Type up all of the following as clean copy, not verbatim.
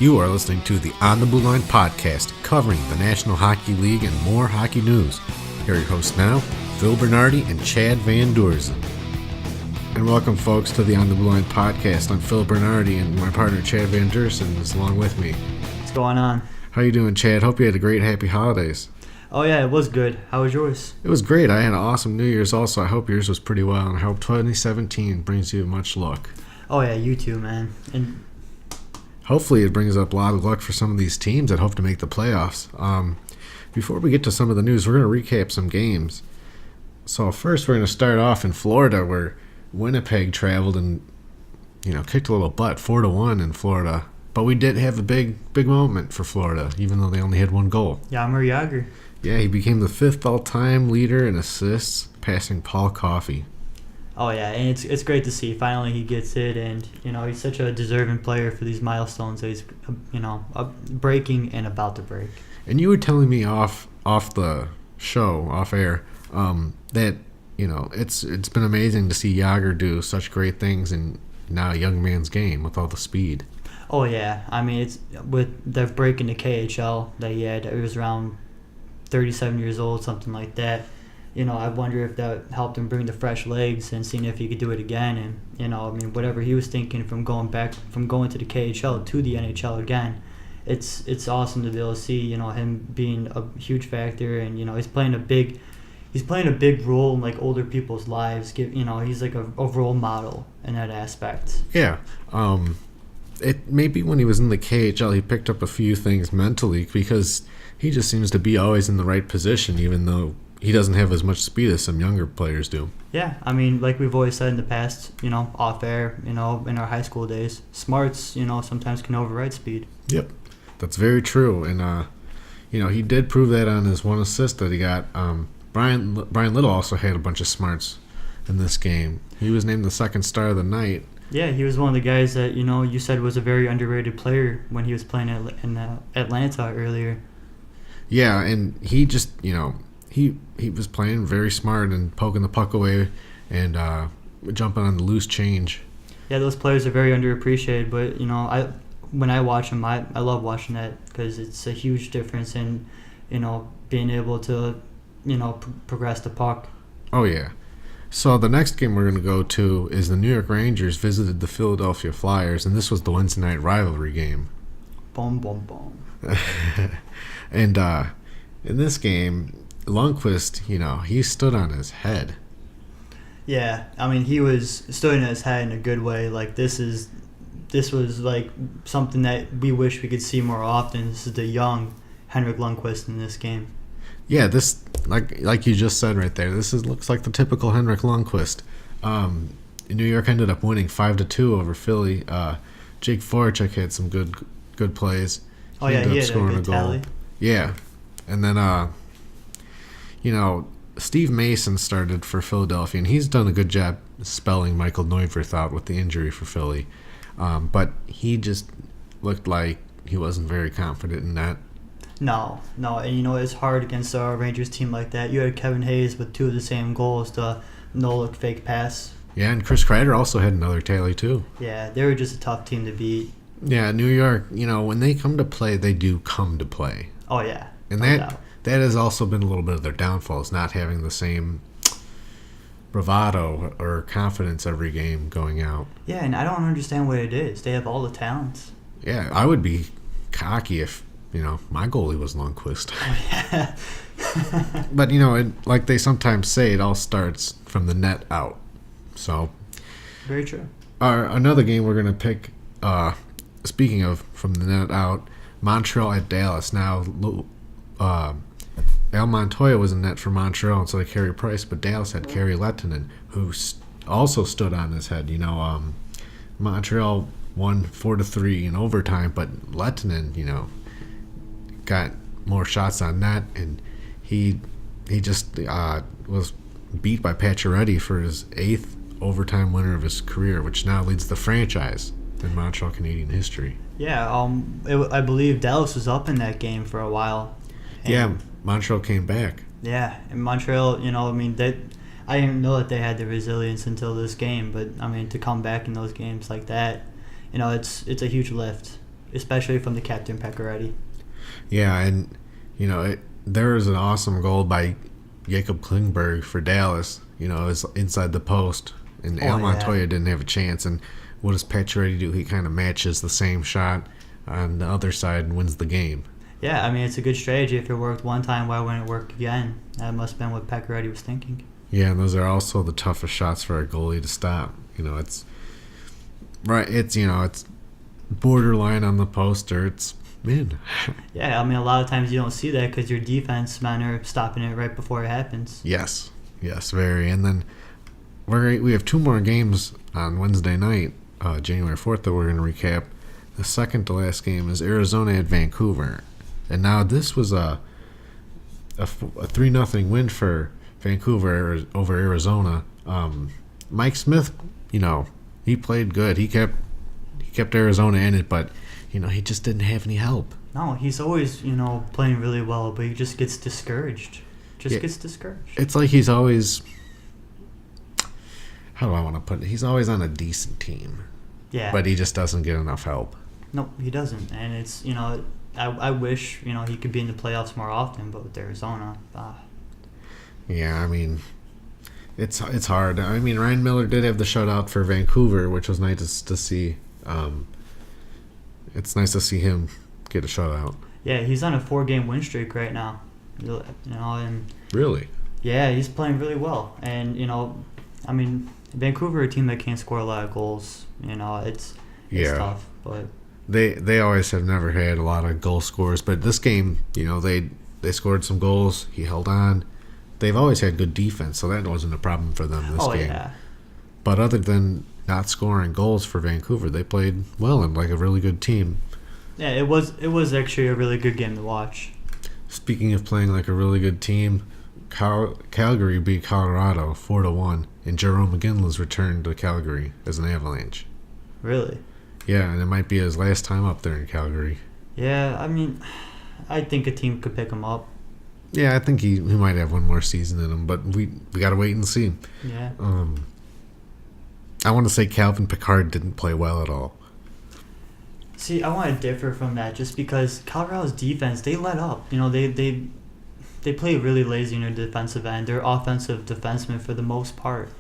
You are listening to the On the Blueline podcast, covering the National Hockey League and more hockey news. Here are your hosts now, Phil Bernardi and Chad Van Doorzen. And welcome, folks, to the On the Blueline podcast. I'm Phil Bernardi, and my partner Chad Van Doorzen is along with me. What's going on? How you doing, Chad? Hope you had a great, happy holidays. Oh, yeah, it was good. How was yours? It was great. I had an awesome New Year's also. I hope yours was pretty well, and I hope 2017 brings you much luck. Oh, yeah, you too, man. And hopefully it brings up a lot of luck for some of these teams that hope to make the playoffs. Before we get to some of the news, we're going to recap some games. So first we're going to start off in Florida, where Winnipeg traveled and kicked a little butt, 4-1 in Florida. But we did have a big moment for Florida, even though they only had one goal. Jaromir Jagr. Yeah, he became the 5th all-time leader in assists, passing Paul Coffey. Oh, yeah, and it's great to see. Finally he gets it, and, he's such a deserving player for these milestones that he's, breaking and about to break. And you were telling me off the show, off air, that, it's been amazing to see Jagr do such great things in now a young man's game with all the speed. Oh, yeah. I mean, it's with the break in the KHL that he had. It was around 37 years old, something like that. I wonder if that helped him bring the fresh legs and seeing if he could do it again. And, whatever he was thinking from going to the KHL to the NHL again, it's awesome to be able to see, him being a huge factor. And, he's playing a big role in, like, older people's lives. He's like a role model in that aspect. Yeah. It maybe when he was in the KHL, he picked up a few things mentally because he just seems to be always in the right position, even though he doesn't have as much speed as some younger players do. Yeah, like we've always said in the past, off air, in our high school days, smarts, sometimes can override speed. Yep, that's very true. And, he did prove that on his one assist that he got. Brian Little also had a bunch of smarts in this game. He was named the second star of the night. Yeah, he was one of the guys that, you said was a very underrated player when he was playing in Atlanta earlier. Yeah, and he just, he was playing very smart and poking the puck away and jumping on the loose change. Yeah, those players are very underappreciated, but, when I watch them, I love watching that because it's a huge difference in, being able to, progress the puck. Oh, yeah. So the next game we're going to go to is the New York Rangers visited the Philadelphia Flyers, and this was the Wednesday night rivalry game. Boom, boom, boom. And in this game, Lundqvist, he stood on his head. Yeah, he was stood on his head in a good way. Like, this was like something that we wish we could see more often. This is the young Henrik Lundqvist in this game. Yeah, this like you just said right there. Looks like the typical Henrik Lundqvist. New York ended up winning 5-2 over Philly. Jake Voracek had some good plays. He had a good tally. Yeah, and then Steve Mason started for Philadelphia, and he's done a good job spelling Michael Neuwirth out with the injury for Philly. But he just looked like he wasn't very confident in that. No, and it's hard against a Rangers team like that. You had Kevin Hayes with 2 of the same goals, the no-look fake pass. Yeah, and Chris Kreider also had another tally too. Yeah, they were just a tough team to beat. Yeah, New York, when they come to play, they do come to play. Oh, yeah. And that has also been a little bit of their downfall, is not having the same bravado or confidence every game going out. Yeah, and I don't understand what it is. They have all the talents. Yeah, I would be cocky if, my goalie was Lundqvist. Oh, yeah. But, like they sometimes say, it all starts from the net out. So. Very true. Another game we're going to pick, speaking of from the net out, Montreal at Dallas. Now, Al Montoya was in net for Montreal instead of Carey Price, but Dallas had Kari Lehtonen, who also stood on his head. Montreal won 4-3 in overtime, but Lehtonen, got more shots on net, and he just was beat by Pacioretty for his 8th overtime winner of his career, which now leads the franchise in Montreal Canadian history. Yeah, I believe Dallas was up in that game for a while. Yeah, Montreal came back. Yeah, and Montreal, I didn't know that they had the resilience until this game, but to come back in those games like that, it's a huge lift. especially from the captain Pecoretti. Yeah, and there was an awesome goal by Jakob Klingberg for Dallas. It was inside the post, and Al Montoya didn't have a chance. And what does Pacioretty do? He kind of matches the same shot on the other side and wins the game. Yeah, I mean, it's a good strategy. If it worked one time, why wouldn't it work again? That must have been what Pecoretti was thinking. Yeah, and those are also the toughest shots for a goalie to stop. It's right. It's borderline on the post, or it's in. Yeah, I mean, a lot of times you don't see that because your defense men are stopping it right before it happens. Yes, very. And then we have 2 more games on Wednesday night, January 4th, that we're going to recap. The second to last game is Arizona at Vancouver. And now this was a 3-0 win for Vancouver over Arizona. Mike Smith, he played good. He kept Arizona in it, but he just didn't have any help. No, he's always playing really well, but he just gets discouraged. Gets discouraged. It's like he's always, how do I want to put it? He's always on a decent team. Yeah. But he just doesn't get enough help. No, he doesn't, and it's I wish he could be in the playoffs more often, but with Arizona, Yeah, I mean, it's hard. I mean, Ryan Miller did have the shutout for Vancouver, which was nice to see. It's nice to see him get a shutout. Yeah, he's on a 4-game win streak right now. And Really? Yeah, he's playing really well, and I mean, Vancouver, a team that can't score a lot of goals. It's tough, but. They always have never had a lot of goal scorers, but this game, they scored some goals. He held on. They've always had good defense, so that wasn't a problem for them this game. Yeah. But other than not scoring goals for Vancouver, they played well and like a really good team. Yeah, it was actually a really good game to watch. Speaking of playing like a really good team, Calgary beat Colorado 4-1, and Jerome McGinley's returned to Calgary as an Avalanche. Really? Yeah, and it might be his last time up there in Calgary. Yeah, I mean, I think a team could pick him up. Yeah, I think he might have one more season in him, but we got to wait and see. Yeah. I want to say Calvin Pickard didn't play well at all. See, I want to differ from that just because Colorado's defense, they let up. They play really lazy in their defensive end. They're offensive defensemen for the most part.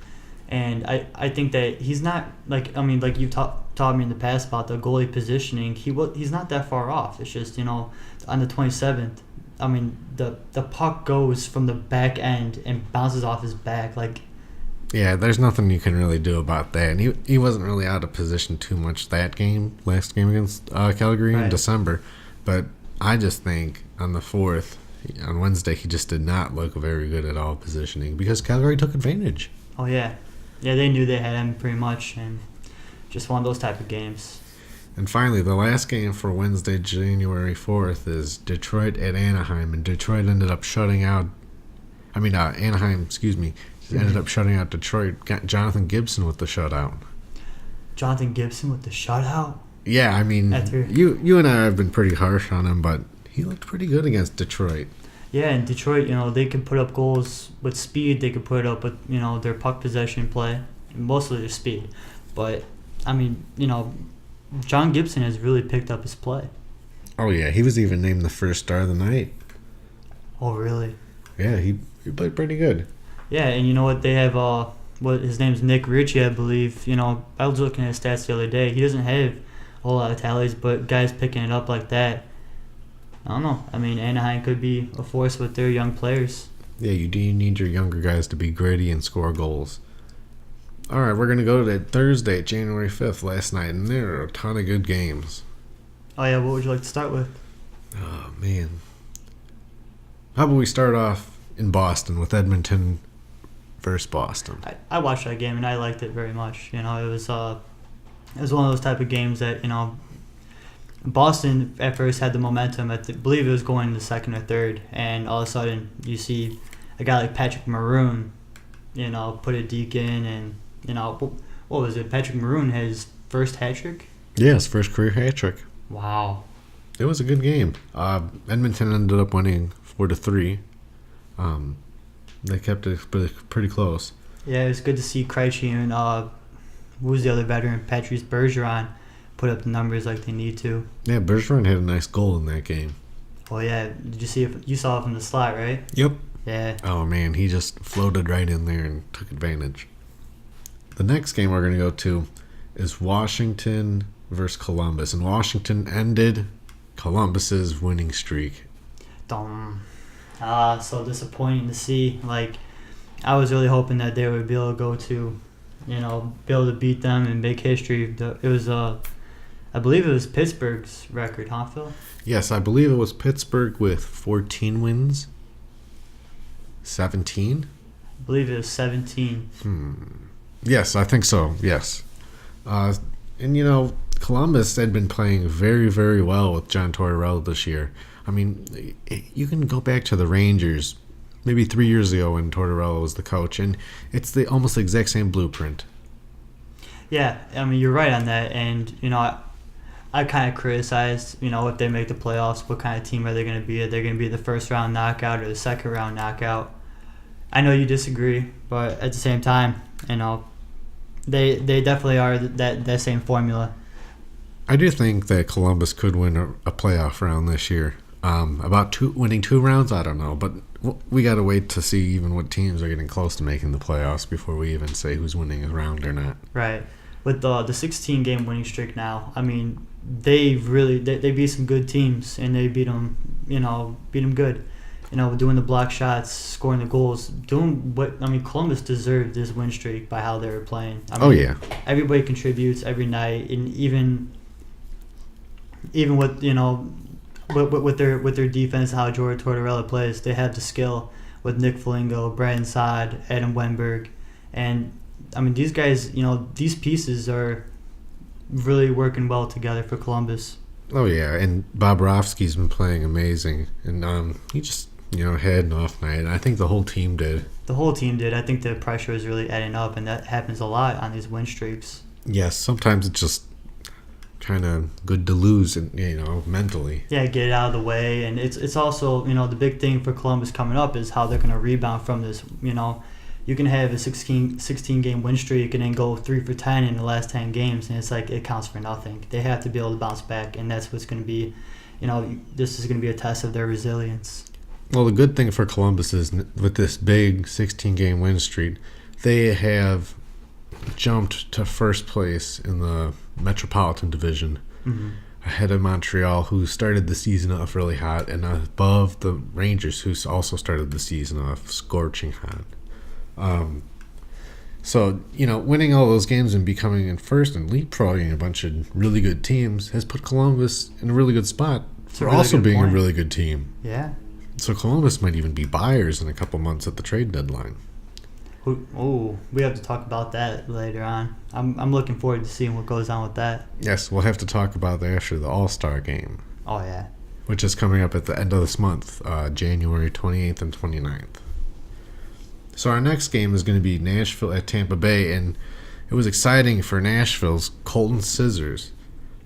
And I think that he's not, like you taught me in the past about the goalie positioning. He's not that far off. It's just, on the 27th, I mean, the puck goes from the back end and bounces off his back. Yeah, there's nothing you can really do about that. And he wasn't really out of position too much last game against Calgary in December. But I just think on the 4th, on Wednesday, he just did not look very good at all positioning because Calgary took advantage. Oh, yeah. Yeah, they knew they had him pretty much, and just one of those type of games. And finally, the last game for Wednesday, January 4th, is Detroit at Anaheim, and Detroit ended up shutting out. Anaheim, ended up shutting out Detroit. Got Jonathan Gibson with the shutout. Jonathan Gibson with the shutout? Yeah, I mean, you and I have been pretty harsh on him, but he looked pretty good against Detroit. Yeah, and Detroit, they can put up goals with speed. They can put it up with, their puck possession play, mostly their speed. But, I mean, John Gibson has really picked up his play. Oh, yeah. He was even named the first star of the night. Oh, really? Yeah, he played pretty good. Yeah, and you know what? They have, his name's Nick Ritchie, I believe. I was looking at his stats the other day. He doesn't have a whole lot of tallies, but guys picking it up like that, I don't know. I mean, Anaheim could be a force with their young players. Yeah, you do need your younger guys to be gritty and score goals. All right, we're going to go to Thursday, January 5th, last night, and there are a ton of good games. Oh, yeah, what would you like to start with? Oh, man. How about we start off in Boston with Edmonton versus Boston? I watched that game, and I liked it very much. It was one of those type of games that, Boston at first had the momentum. I believe it was going to second or third, and all of a sudden you see a guy like Patrick Maroon, put a deke in, and what was it? Patrick Maroon had his first hat trick. Yeah, his first career hat trick. Wow, it was a good game. Edmonton ended up winning 4-3. They kept it pretty close. Yeah, it was good to see Krejci and who was the other veteran, Patrice Bergeron, put up the numbers like they need to. Yeah, Bergeron had a nice goal in that game. Well, yeah. Did you see if you saw it from the slot, right? Yep. Yeah. Oh, man, he just floated right in there and took advantage. The next game we're going to go to is Washington versus Columbus. And Washington ended Columbus's winning streak. So disappointing to see. Like, I was really hoping that they would be able to go to, be able to beat them and make history. It was, I believe it was Pittsburgh's record, huh, Phil? Yes, I believe it was Pittsburgh with 14 wins. 17? I believe it was 17. Yes, I think so. Yes. And Columbus had been playing very, very well with John Tortorella this year. I mean, you can go back to the Rangers maybe 3 years ago when Tortorella was the coach, and it's the almost the exact same blueprint. Yeah, I mean, you're right on that. And, I kind of criticized, if they make the playoffs, what kind of team are they going to be? Are they going to be the first round knockout or the second round knockout? I know you disagree, but at the same time, they definitely are that same formula. I do think that Columbus could win a playoff round this year. Winning 2 rounds, I don't know, but we got to wait to see even what teams are getting close to making the playoffs before we even say who's winning a round or not. Right. With the 16-game winning streak now, I mean, they beat some good teams, and they beat them good. Doing the block shots, scoring the goals, doing Columbus deserved this win streak by how they were playing. Yeah. Everybody contributes every night, and even with with their defense, how Jordan Tortorella plays, they have the skill with Nick Foligno, Brandon Saad, Adam Wenberg, and these guys, these pieces are really working well together for Columbus. Oh yeah, and Bobrovsky's been playing amazing, and he just had an off night, and I think the whole team did. The whole team did. I think the pressure is really adding up, and that happens a lot on these win streaks. Yes, sometimes it's just kind of good to lose, and mentally. Yeah, get it out of the way, and it's also the big thing for Columbus coming up is how they're going to rebound from this. You can have a 16 game win streak and then go 3 for 10 in the last 10 games, and it's like it counts for nothing. They have to be able to bounce back, and that's what's going to be, this is going to be a test of their resilience. Well, the good thing for Columbus is with this big 16 game win streak, they have jumped to first place in the Metropolitan Division, ahead of Montreal, who started the season off really hot, and above the Rangers, who also started the season off scorching hot. So, winning all those games and becoming in first and leapfrogging a bunch of really good teams has put Columbus in a really good spot for really also being a really good team. Yeah. So Columbus might even be buyers in a couple months at the trade deadline. We have to talk about that later on. I'm looking forward to seeing what goes on with that. Yes, we'll have to talk about that after the All-Star game. Oh, yeah. Which is coming up at the end of this month, January 28th and 29th. So our next game is going to be Nashville at Tampa Bay, and it was exciting for Nashville's Colton Sizers,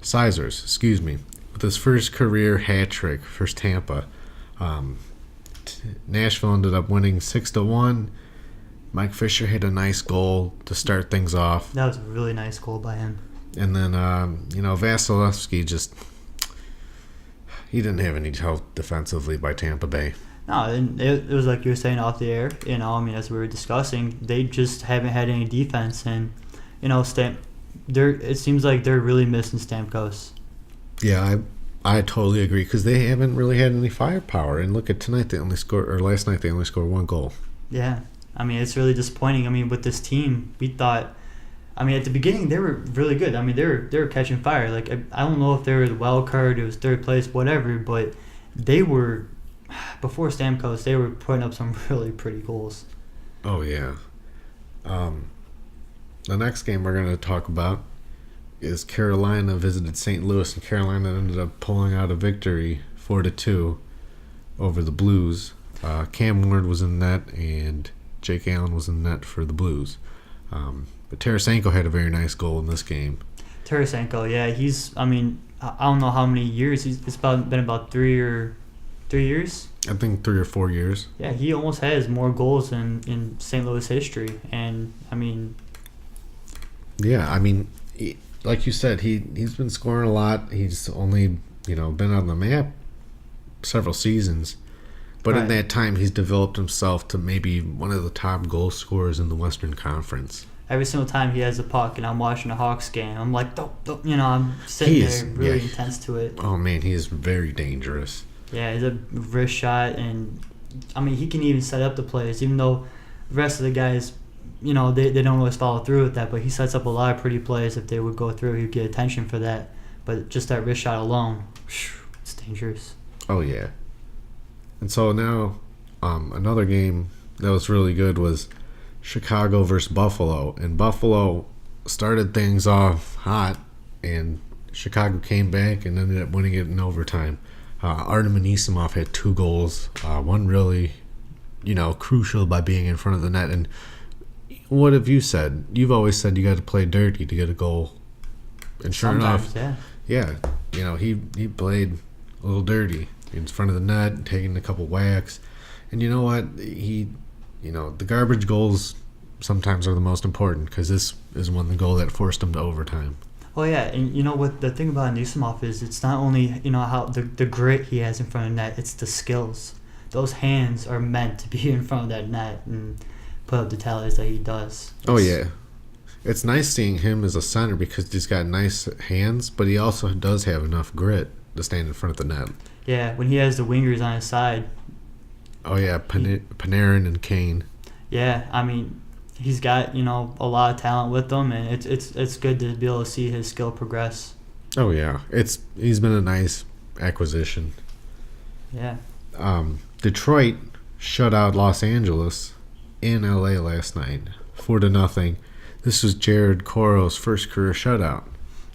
with his first career hat trick for Tampa. Nashville ended up winning 6-1. Mike Fisher hit a nice goal to start things off. That was a really nice goal by him. And then, Vasilevsky he didn't have any help defensively by Tampa Bay. No, and it was like you were saying off the air, as we were discussing, they just haven't had any defense, and, it seems like they're really missing Stamkos. Yeah, I totally agree, because they haven't really had any firepower, and look at tonight, last night they only scored 1 goal. Yeah, it's really disappointing. With this team, we thought, at the beginning they were really good. They were catching fire. Like, I don't know if they were the wild card, it was third place, whatever, but they were, before Stamkos, they were putting up some really pretty goals. Oh, yeah. The next game we're going to talk about is Carolina visited St. Louis, and Carolina ended up pulling out a victory 4-2 over the Blues. Cam Ward was in net, and Jake Allen was in net for the Blues. But Tarasenko had a very nice goal in this game. Tarasenko, yeah, he's, I don't know how many years. It's been about 3 years? I think 3 or 4 years. Yeah, he almost has more goals in St. Louis history. And, Yeah, like you said, he's been scoring a lot. He's only been on the map several seasons, but in Right. that time, he's developed himself to maybe one of the top goal scorers in the Western Conference. Every single time he has the puck and I'm watching a Hawks game, I'm like, I'm sitting He there is, really yeah. intense to it. Oh man, he is very dangerous. Yeah, he's a wrist shot, and I mean, he can even set up the plays, even though the rest of the guys, they don't always follow through with that, but he sets up a lot of pretty plays. If they would go through, he'd get attention for that. But just that wrist shot alone, it's dangerous. Oh yeah. And so now, another game that was really good was Chicago versus Buffalo, and Buffalo started things off hot, and Chicago came back and ended up winning it in overtime. Artem Anisimov had 2 goals, one really, crucial by being in front of the net. And what have you said? You've always said you got to play dirty to get a goal, and sure Sometimes, enough, yeah. he played a little dirty in front of the net, taking a couple whacks. And you know what? The garbage goals sometimes are the most important, because this is the goal that forced him to overtime. Oh yeah, and you know what the thing about Anisimov is, it's not only how the grit he has in front of net, it's the skills. Those hands are meant to be in front of that net and put up the tallies that he does. Oh yeah, it's nice seeing him as a center because he's got nice hands, but he also does have enough grit to stand in front of the net. Yeah, when he has the wingers on his side. Oh yeah, Panarin and Kane. Yeah, I mean, he's got a lot of talent with him, and it's good to be able to see his skill progress. Oh yeah, he's been a nice acquisition. Yeah. Detroit shut out Los Angeles in LA last night, 4-0. This was Jared Coro's first career shutout.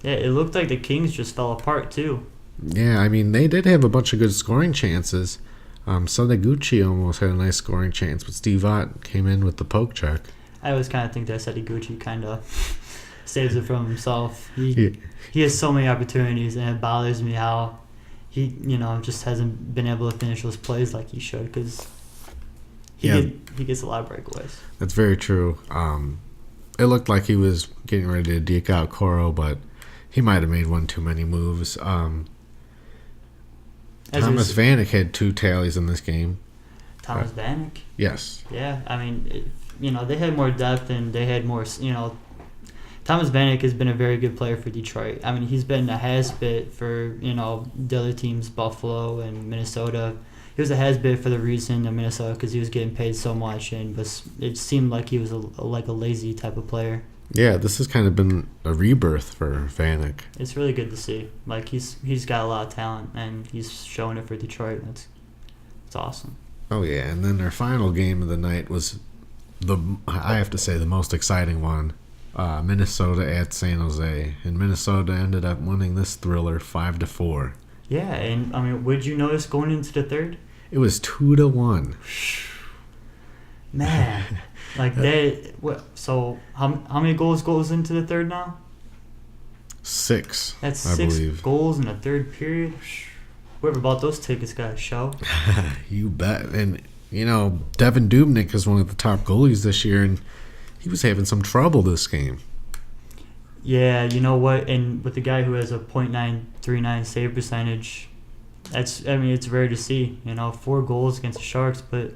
Yeah, it looked like the Kings just fell apart too. Yeah, I mean, they did have a bunch of good scoring chances. Sadaguchi almost had a nice scoring chance, but Steve Ott came in with the poke check. I always kind of think that Sadaguchi kind of saves it from himself. He has so many opportunities, and it bothers me how he just hasn't been able to finish those plays like he should, because he gets a lot of breakaways. That's very true. It looked like he was getting ready to deke out Coro, but he might have made one too many moves. Thomas Vanek had 2 tallies in this game. Thomas Vanek? Yes. Yeah, I mean, they had more depth and they had more, Thomas Vanek has been a very good player for Detroit. I mean, he's been a has-been for, the other teams, Buffalo and Minnesota. He was a has-been for the reason of Minnesota because he was getting paid so much, and it seemed like he was like a lazy type of player. Yeah, this has kind of been a rebirth for Vanek. It's really good to see. Like, he's got a lot of talent, and he's showing it for Detroit. It's awesome. Oh, yeah, and then their final game of the night was, I have to say, the most exciting one. Minnesota at San Jose, and Minnesota ended up winning this thriller 5-4. Yeah, and I mean, what did you notice going into the third? It was 2-1. Man, like so how many goes into the third now? 6. That's I 6 believe. goals in the third period. Whoever bought those tickets got a show. You bet. And Devin Dubnyk is one of the top goalies this year, and he was having some trouble this game. Yeah, you know what? And with the guy who has a .939 save percentage, it's rare to see. 4 goals against the Sharks, but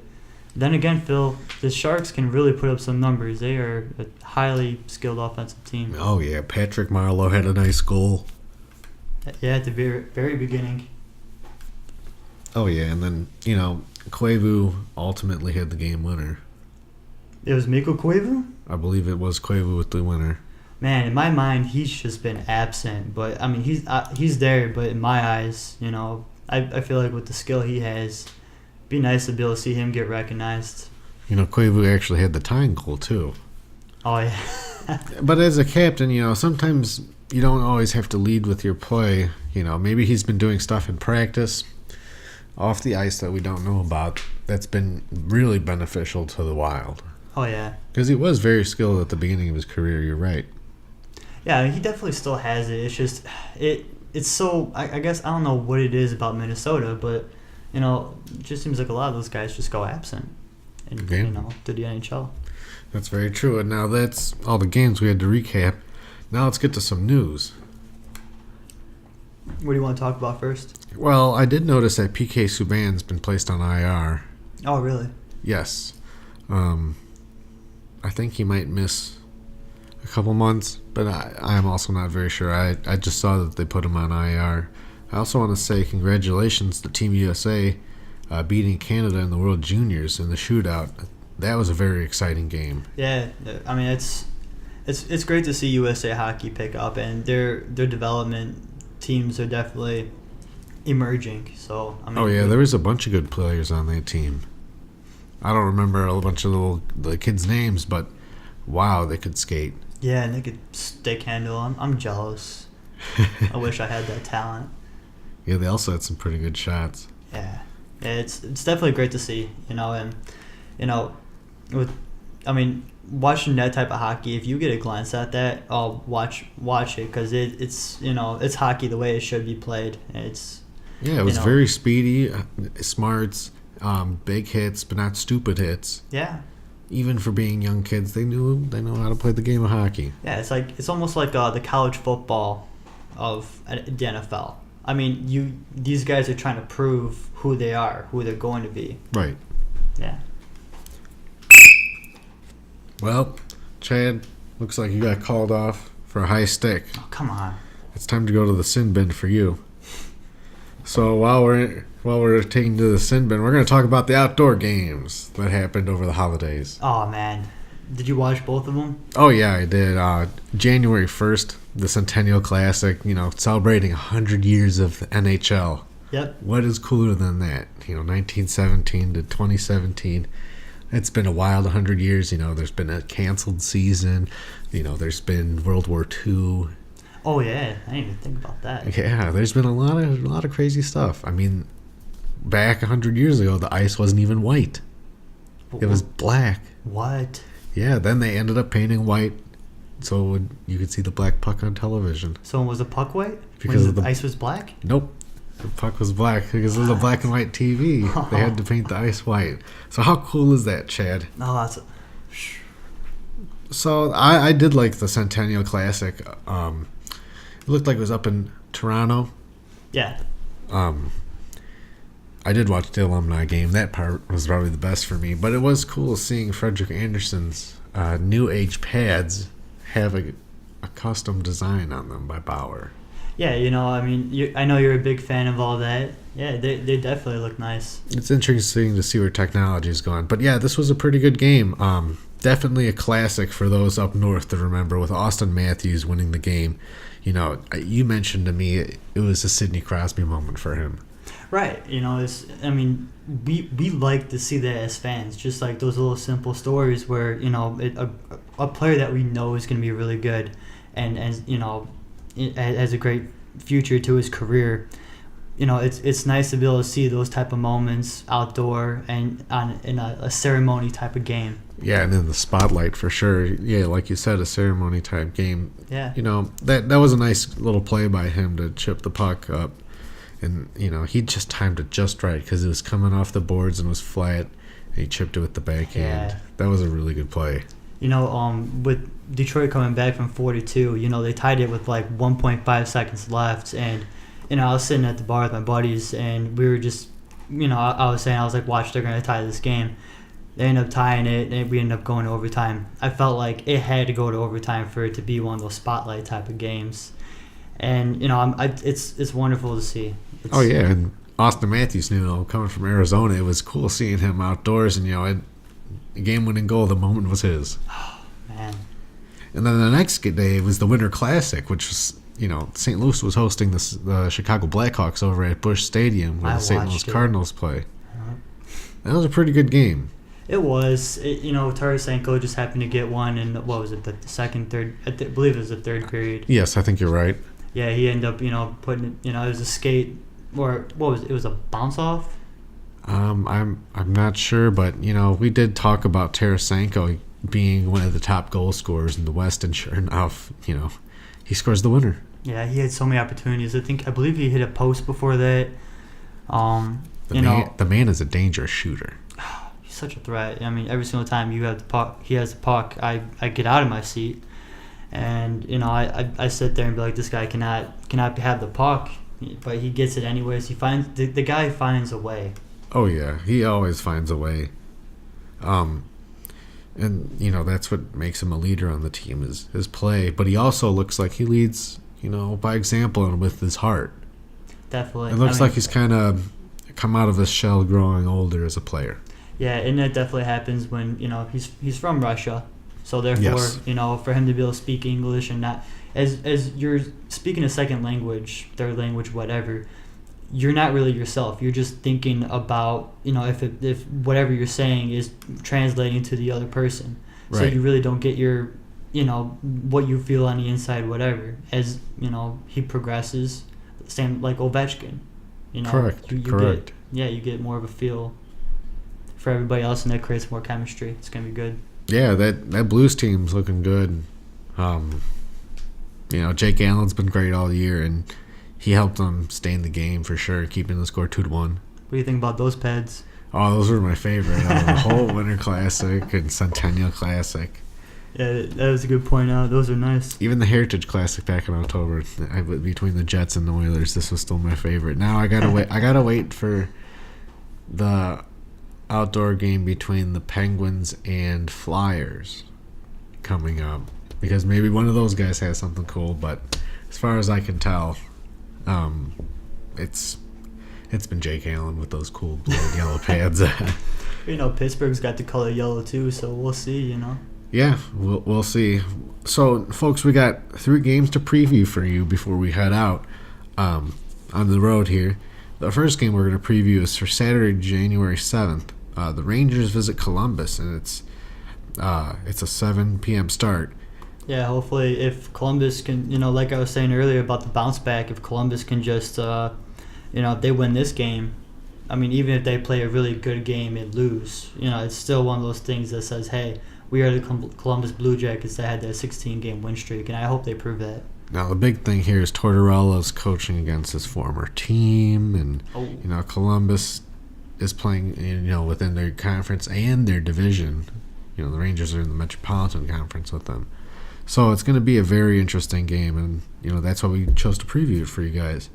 then again, Phil, the Sharks can really put up some numbers. They are a highly skilled offensive team. Oh yeah, Patrick Marleau had a nice goal. Yeah, at the very, very beginning. Oh yeah, and then Koivu ultimately had the game winner. It was Mikko Koivu? I believe it was Koivu with the winner. Man, in my mind, he's just been absent. But I mean, he's there. But in my eyes, I feel like with the skill he has, it'd be nice to be able to see him get recognized. Koivu actually had the tying goal too. Oh yeah. But as a captain, sometimes you don't always have to lead with your play. Maybe he's been doing stuff in practice off the ice that we don't know about that's been really beneficial to the Wild. Oh yeah. Because he was very skilled at the beginning of his career, you're right. Yeah, I mean, he definitely still has it. It's just it's so I guess I don't know what it is about Minnesota, but it just seems like a lot of those guys just go absent and to the NHL. That's very true. And now that's all the games we had to recap. Now let's get to some news. What do you want to talk about first? Well, I did notice that PK Subban's been placed on IR. Oh, really? Yes. I think he might miss a couple months, but I'm also not very sure. I just saw that they put him on IR. I also want to say congratulations to Team USA beating Canada in the World Juniors in the shootout. That was a very exciting game. Yeah, I mean it's great to see USA hockey pick up, and their development teams are definitely emerging. So I mean, Oh yeah, there was a bunch of good players on that team. I don't remember a bunch of the kids' names, but wow, they could skate. Yeah, and they could stick handle. I'm jealous. I wish I had that talent. Yeah, they also had some pretty good shots. Yeah, it's definitely great to see. And watching that type of hockey, if you get a glance at that, I'll watch it because it's hockey the way it should be played. It was very speedy, smarts, big hits, but not stupid hits. Yeah. Even for being young kids, they know how to play the game of hockey. Yeah, it's almost like the college football of the NFL. I mean, these guys are trying to prove who they are, who they're going to be. Right. Yeah. Well, Chad, looks like you got called off for a high stick. Oh, come on. It's time to go to the sin bin for you. So while we're taking to the sin bin, we're going to talk about the outdoor games that happened over the holidays. Oh, man. Did you watch both of them? Oh, yeah, I did. January 1st, the Centennial Classic, celebrating 100 years of the NHL. Yep. What is cooler than that? 1917 to 2017. It's been a wild 100 years. There's been a canceled season. There's been World War II. Oh, yeah. I didn't even think about that. Yeah, there's been a lot of crazy stuff. I mean, back 100 years ago, the ice wasn't even white. It was black. What? Yeah, then they ended up painting white so you could see the black puck on television. So was the puck white? Because when the ice was black? Nope. The puck was black because it was a black and white TV. They had to paint the ice white. So how cool is that, Chad? No, that's... So I did like the Centennial Classic. It looked like it was up in Toronto. Yeah. I did watch the alumni game. That part was probably the best for me. But it was cool seeing Frederick Anderson's new age pads have a custom design on them by Bauer. Yeah, I know you're a big fan of all that. Yeah, they definitely look nice. It's interesting to see where technology is going. But yeah, this was a pretty good game. Definitely a classic for those up north to remember, with Austin Matthews winning the game. You mentioned to me it was a Sidney Crosby moment for him. Right. We like to see that as fans, just like those little simple stories where, a player that we know is going to be really good and has a great future to his career. It's nice to be able to see those type of moments outdoor and in a ceremony type of game. Yeah, and in the spotlight for sure. Yeah, like you said, a ceremony type game. Yeah. That was a nice little play by him to chip the puck up. And, he just timed it just right because it was coming off the boards and was flat. And he chipped it with the backhand. Yeah. That was a really good play. With Detroit coming back from 42, they tied it with like 1.5 seconds left. And, I was sitting at the bar with my buddies and we were just, I was like, watch, they're going to tie this game. They ended up tying it and we ended up going to overtime. I felt like it had to go to overtime for it to be one of those spotlight type of games. And, it's wonderful to see. Oh, yeah, and Austin Matthews, coming from Arizona, it was cool seeing him outdoors, and, a game-winning goal, the moment was his. Oh, man. And then the next day was the Winter Classic, which was, St. Louis was hosting the Chicago Blackhawks over at Busch Stadium where the St. Louis Cardinals play. That was a pretty good game. It was. Tarasenko just happened to get one in, what was it, the second, third, I believe it was the third period. Yes, I think you're right. Yeah, he ended up, putting it, it was a skate, or what was it? It was a bounce off? I'm not sure, but, we did talk about Tarasenko being one of the top goal scorers in the West, and sure enough, he scores the winner. Yeah, he had so many opportunities. I believe he hit a post before that. The man is a dangerous shooter. He's such a threat. Every single time he has the puck, I get out of my seat. And I sit there and be like, this guy cannot have the puck, but he gets it anyways. He finds the guy finds a way. Oh yeah, he always finds a way. And that's what makes him a leader on the team is his play. But he also looks like he leads, by example and with his heart. Definitely, It looks like he's kind of come out of his shell, growing older as a player. Yeah, and that definitely happens when he's from Russia, so therefore Yes. For him to be able to speak English and not as you're speaking a second language, third language, whatever, you're not really yourself. You're just thinking about if whatever you're saying is translating to the other person. So Right. you really don't get your what you feel on the inside, whatever. As he progresses, same like Ovechkin. Correct. You Correct. you get more of a feel for everybody else, and that creates more chemistry. It's gonna be good. Yeah, that Blues team's looking good. Jake Allen's been great all year, and he helped them stay in the game for sure, keeping the score 2-1. What do you think about those pads? Oh, those were my favorite. The whole Winter Classic and Centennial Classic. Yeah, that was a good point out. Those are nice. Even the Heritage Classic back in October, between the Jets and the Oilers, this was still my favorite. Now I gotta wait. I gotta wait for the outdoor game between the Penguins and Flyers coming up, because maybe one of those guys has something cool. But as far as I can tell, it's been Jake Allen with those cool blue and yellow pads. Pittsburgh's got the color yellow too, so we'll see. Yeah, we'll see. So, folks, we got 3 games to preview for you before we head out on the road here. The first game we're going to preview is for Saturday, January 7th. The Rangers visit Columbus, and it's a 7 p.m. start. Yeah, hopefully if Columbus can, like I was saying earlier about the bounce back, if Columbus can just, if they win this game, I mean, even if they play a really good game and lose, it's still one of those things that says, hey, we are the Columbus Blue Jackets that had that 16-game win streak, and I hope they prove that. Now, the big thing here is Tortorella's coaching against his former team, and, Columbus is playing, within their conference and their division. The Rangers are in the Metropolitan Conference with them. So it's going to be a very interesting game, and, that's why we chose to preview it for you guys.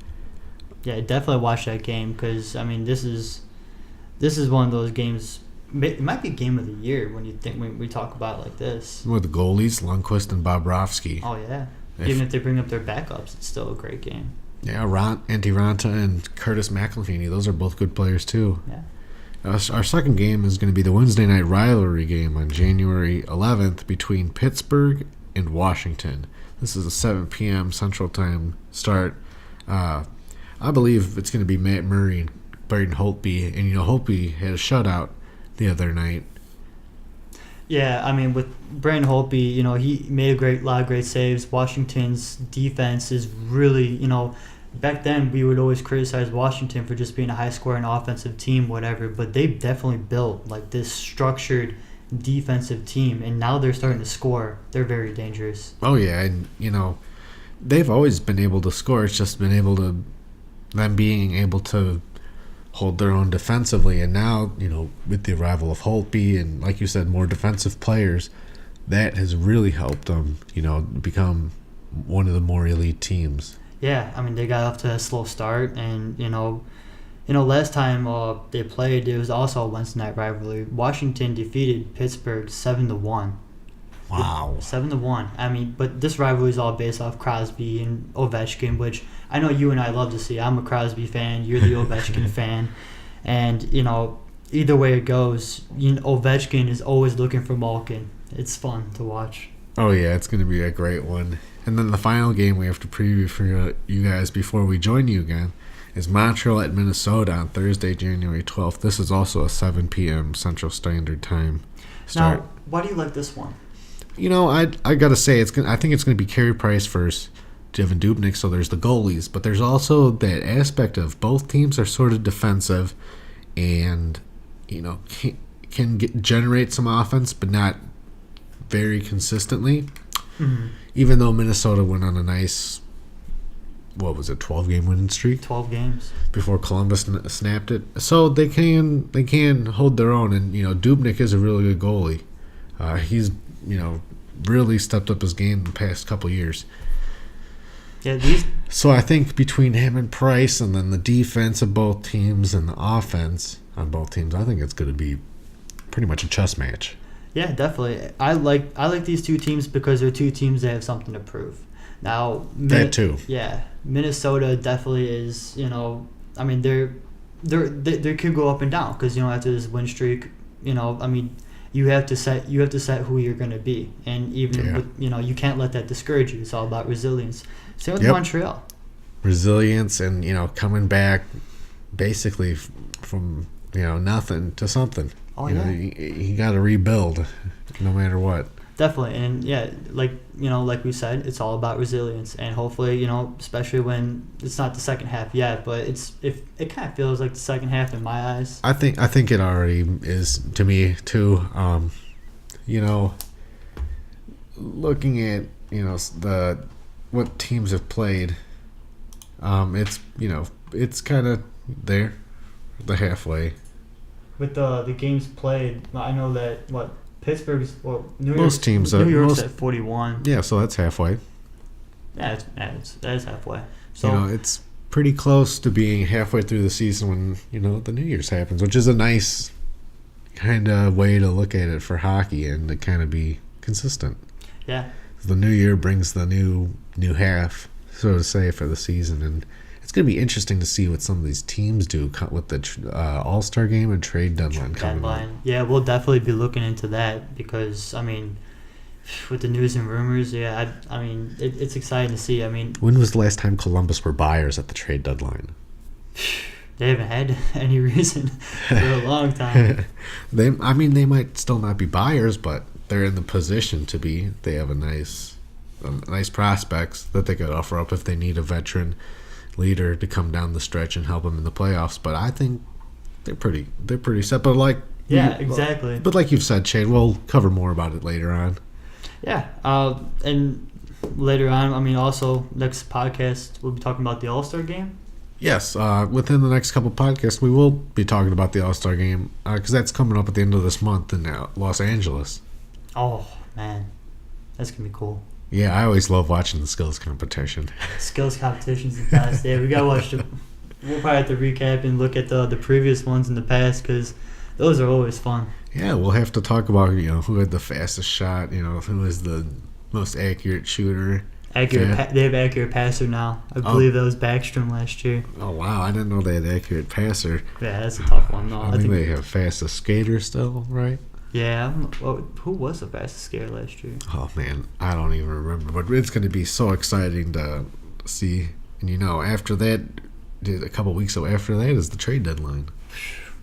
Yeah, definitely watch that game because, I mean, this is one of those games. It might be game of the year when we talk about it like this. With the goalies, Lundqvist and Bobrovsky. Oh, yeah. Even if they bring up their backups, it's still a great game. Yeah, Antti Ranta and Curtis McElhinney, those are both good players too. Yeah. Our second game is going to be the Wednesday night rivalry game on January 11th between Pittsburgh and Washington. This is a 7 p.m. Central Time start. I believe it's going to be Matt Murray and Braden Holtby, and Holtby had a shutout the other night. Yeah, I mean, with Brandon Holtby, he made a lot of great saves. Washington's defense is really, back then we would always criticize Washington for just being a high-scoring offensive team, whatever, but they've definitely built like this structured defensive team, and now they're starting to score. They're very dangerous. Oh yeah, and they've always been able to score. It's just been them being able to hold their own defensively, and now with the arrival of Holtby and, like you said, more defensive players, that has really helped them become one of the more elite teams. Yeah, I mean, they got off to a slow start, and last time they played, it was also a Wednesday night rivalry. Washington defeated Pittsburgh 7-1. Wow. 7-1. I mean, but this rivalry is all based off Crosby and Ovechkin, which I know you and I love to see. I'm a Crosby fan. You're the Ovechkin fan. And, either way it goes, Ovechkin is always looking for Malkin. It's fun to watch. Oh, yeah, it's going to be a great one. And then the final game we have to preview for you guys before we join you again is Montreal at Minnesota on Thursday, January 12th. This is also a 7 p.m. Central Standard Time start. Now, why do you like this one? I got to say, I think it's going to be Carey Price versus Devan Dubnyk, so there's the goalies. But there's also that aspect of both teams are sort of defensive and, can generate some offense, but not very consistently. Mm-hmm. Even though Minnesota went on a nice, 12-game winning streak? 12 games. Before Columbus snapped it. So they can hold their own, and, Dubnyk is a really good goalie. He's, really stepped up his game in the past couple years. Yeah, So I think between him and Price, and then the defense of both teams and the offense on both teams, I think it's going to be pretty much a chess match. yeah, definitely. I like these two teams because they're two teams that have something to prove. Now, That too. Yeah, Minnesota definitely is. I mean, they could go up and down because after this win streak, I mean, you have to set who you're going to be, and even with, you can't let that discourage you. It's all about resilience. Same with Montreal. Resilience and coming back basically from nothing to something. Oh, you got to rebuild no matter what. Definitely, and yeah, like we said, it's all about resilience, and hopefully, especially when it's not the second half yet, but it kind of feels like the second half in my eyes. I think it already is to me too. Looking at what teams have played, it's kind of there, the halfway. With the games played, I know that Pittsburgh's New York's at 41. Yeah, so that's halfway. Yeah, that's halfway. So it's pretty close to being halfway through the season when the New Year's happens, which is a nice kind of way to look at it for hockey and to kind of be consistent. Yeah. The new year brings the new half, so to say, for the season, and it's going to be interesting to see what some of these teams do with the All-Star game and trade deadline coming up. Yeah, we'll definitely be looking into that because, I mean, with the news and rumors, I mean, it's exciting to see. I mean, when was the last time Columbus were buyers at the trade deadline? They haven't had any reason for a long time. They might still not be buyers, but they're in the position to be. They have a nice prospects that they could offer up if they need a veteran leader to come down the stretch and help them in the playoffs. But I think they're pretty set. But exactly. But like you've said, Shane, we'll cover more about it later on. Yeah, and later on, I mean, also next podcast we'll be talking about the All-Star game. Yes, within the next couple podcasts, we will be talking about the All-Star game because that's coming up at the end of this month in Los Angeles. Oh man, that's gonna be cool. Yeah, I always love watching the skills competition. Skills competition's the best. Yeah, we gotta watch the. We'll probably have to recap and look at the previous ones in the past because those are always fun. Yeah, we'll have to talk about who had the fastest shot. Who is the most accurate shooter. They have accurate passer now. I believe that was Backstrom last year. Oh wow, I didn't know they had accurate passer. Yeah, that's a tough one. No, I think they have fastest skater still, right? Yeah, who was the fastest skater last year? Oh man, I don't even remember. But it's going to be so exciting to see. And after that, a couple weeks after that is the trade deadline.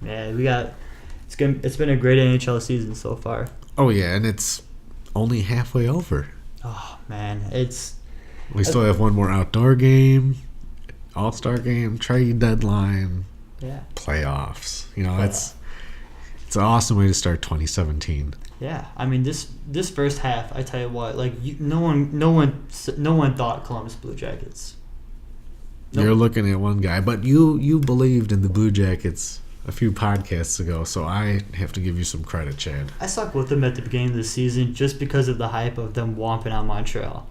Yeah, it's been a great NHL season so far. Oh yeah, and it's only halfway over. Oh man, we still have one more outdoor game, All-Star game, trade deadline, playoffs. It's an awesome way to start 2017. Yeah, I mean this first half, I tell you what, no one thought Columbus Blue Jackets. Nope. You're looking at one guy, but you believed in the Blue Jackets a few podcasts ago, so I have to give you some credit, Chad. I stuck with them at the beginning of the season just because of the hype of them whomping on Montreal.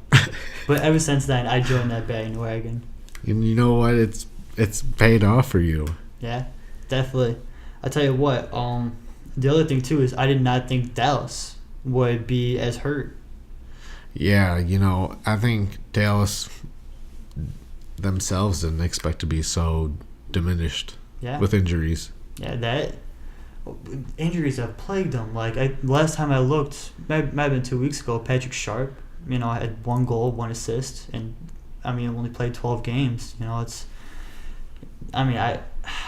But ever since then, I joined that bandwagon. And you know what? It's paid off for you. Yeah, definitely. I tell you what. The other thing too is I did not think Dallas would be as hurt. Yeah, I think Dallas themselves didn't expect to be so diminished with injuries. Yeah, that injuries have plagued them. Last time I looked, might have been 2 weeks ago. Patrick Sharp, had 1 goal, 1 assist, and only played 12 games.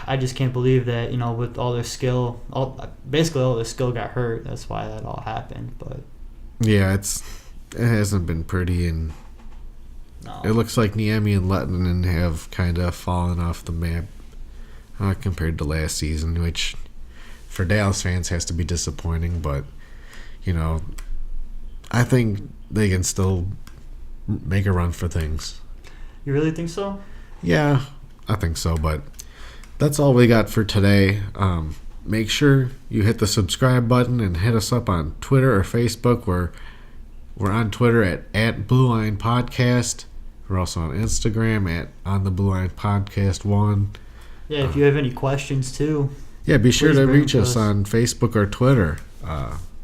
I just can't believe that with all their skill, basically all their skill got hurt. That's why that all happened. But yeah, it hasn't been pretty, and it looks like Niemi and Lettinen have kind of fallen off the map compared to last season, which for Dallas fans has to be disappointing. But I think they can still make a run for things. You really think so? Yeah, I think so, but that's all we got for today. Make sure you hit the subscribe button and hit us up on Twitter or Facebook. We're We're on Twitter at Blueline Podcast. We're also on Instagram at On the Blueline Podcast 1. Yeah, if you have any questions too. Yeah, be sure Please to bring reach them to us us. on Facebook or Twitter.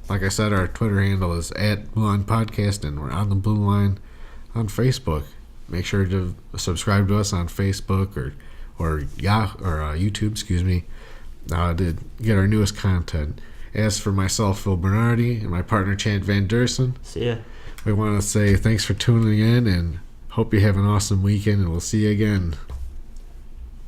Like I said, our Twitter handle is at Blueline Podcast, and we're on the Blue Line on Facebook. Make sure to subscribe to us on Facebook or YouTube, to get our newest content. As for myself, Phil Bernardi, and my partner, Chad Van Dersen, See ya. we want to say thanks for tuning in and hope you have an awesome weekend, and we'll see you again.